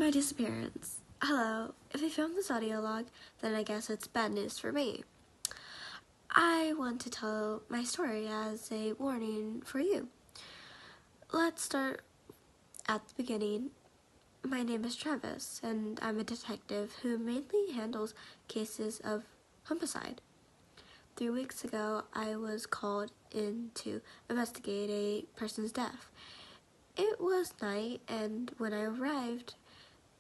my disappearance. Hello, if you found this audio log, then I guess it's bad news for me. I want to tell my story as a warning for you. Let's start at the beginning. My name is Travis, and I'm a detective who mainly handles cases of homicide. 3 weeks ago, I was called in to investigate a person's death. It was night, and when I arrived,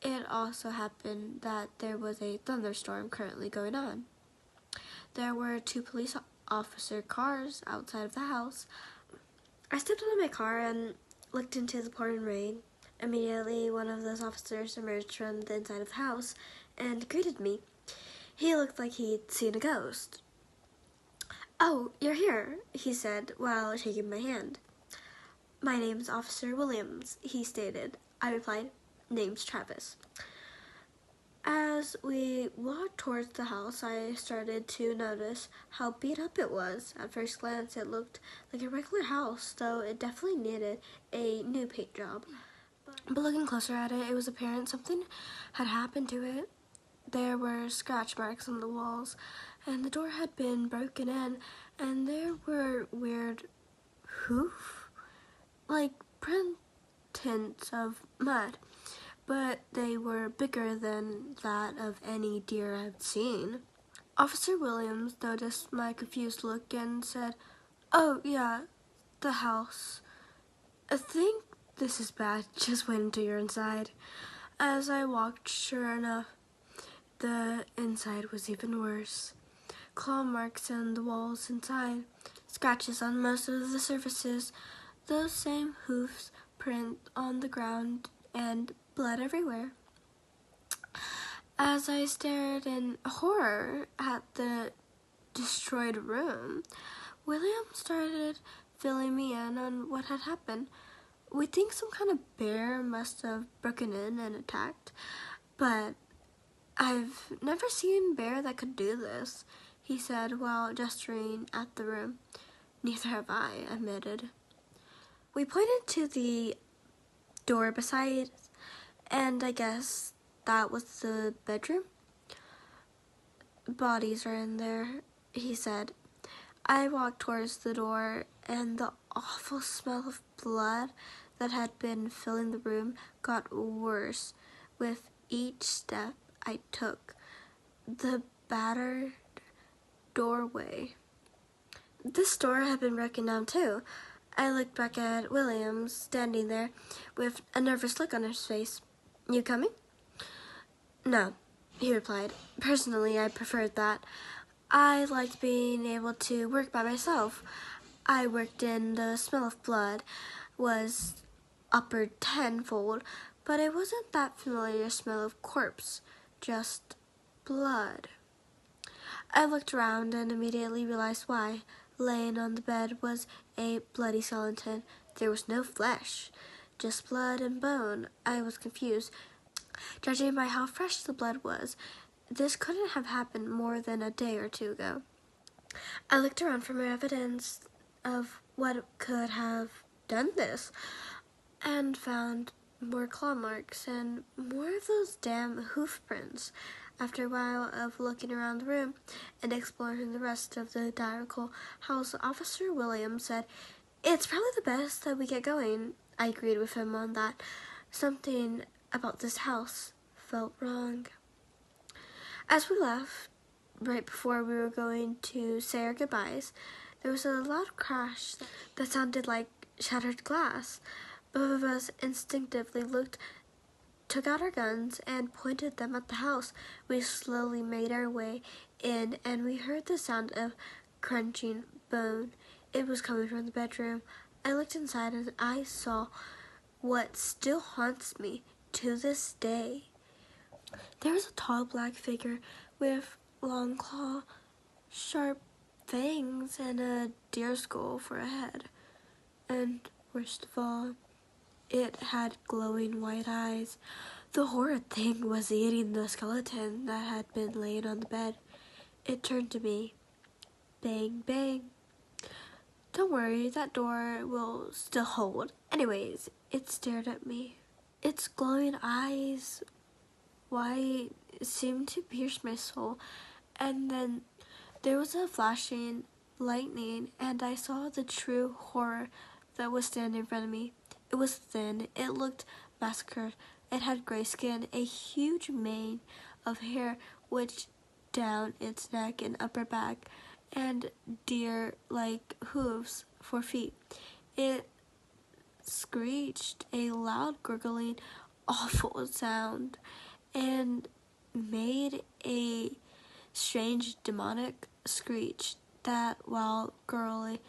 it also happened that there was a thunderstorm currently going on. There were 2 police officer cars outside of the house. I stepped out of my car and looked into the pouring rain. Immediately, one of those officers emerged from the inside of the house and greeted me. He looked like he'd seen a ghost. "Oh, you're here," he said while shaking my hand. "My name's Officer Williams," he stated. I replied, "Name's Travis." As we walked towards the house, I started to notice how beat up it was. At first glance, it looked like a regular house, though it definitely needed a new paint job. But looking closer at it, it was apparent something had happened to it. There were scratch marks on the walls, and the door had been broken in, and there were weird like print tints of mud, but they were bigger than that of any deer I'd seen. Officer Williams noticed my confused look and said, "Oh, yeah, the house. I think this is bad. Just wait until you're inside." As I walked, sure enough, the inside was even worse. Claw marks on the walls inside, scratches on most of the surfaces, those same hoofs print on the ground, and blood everywhere. As I stared in horror at the destroyed room, William started filling me in on what had happened. "We think some kind of bear must have broken in and attacked, but I've never seen a bear that could do this," he said while gesturing at the room. "Neither have I," I admitted. We pointed to the door beside, and I guess that was the bedroom. "Bodies are in there," he said. I walked towards the door, and the awful smell of blood that had been filling the room got worse with each step I took. The battered doorway. This door had been broken down too. I looked back at Williams, standing there with a nervous look on his face. "You coming?" "No," he replied. "Personally, I preferred that. I liked being able to work by myself. I worked in the smell of blood was upper tenfold, but it wasn't that familiar smell of corpse, just blood." I looked around and immediately realized why. Laying on the bed was a bloody skeleton. There was no flesh, just blood and bone. I was confused. Judging by how fresh the blood was, this couldn't have happened more than a day or 2 ago. I looked around for more evidence of what could have done this, and found more claw marks and more of those damn hoof prints. After a while of looking around the room and exploring the rest of the diagonal house, Officer Williams said, "It's probably the best that we get going." I agreed with him on that. Something about this house felt wrong. As we left, right before we were going to say our goodbyes, there was a loud crash that sounded like shattered glass. Both of us instinctively took out our guns and pointed them at the house. We slowly made our way in, and we heard the sound of crunching bone. It was coming from the bedroom. I looked inside and I saw what still haunts me to this day. There was a tall black figure with long claw, sharp fangs, and a deer skull for a head. And worst of all, it had glowing white eyes. The horrid thing was eating the skeleton that had been laying on the bed. It turned to me. Bang, bang. "Don't worry, that door will still hold." Anyways, it stared at me. Its glowing eyes, white, seemed to pierce my soul. And then there was a flashing lightning, and I saw the true horror that was standing in front of me. It was thin, it looked massacred, it had gray skin, a huge mane of hair which down its neck and upper back, and deer-like hooves for feet. It screeched a loud gurgling, awful sound, and made a strange demonic screech that, while gurgly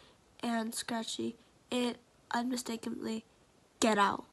and scratchy, it unmistakably get out.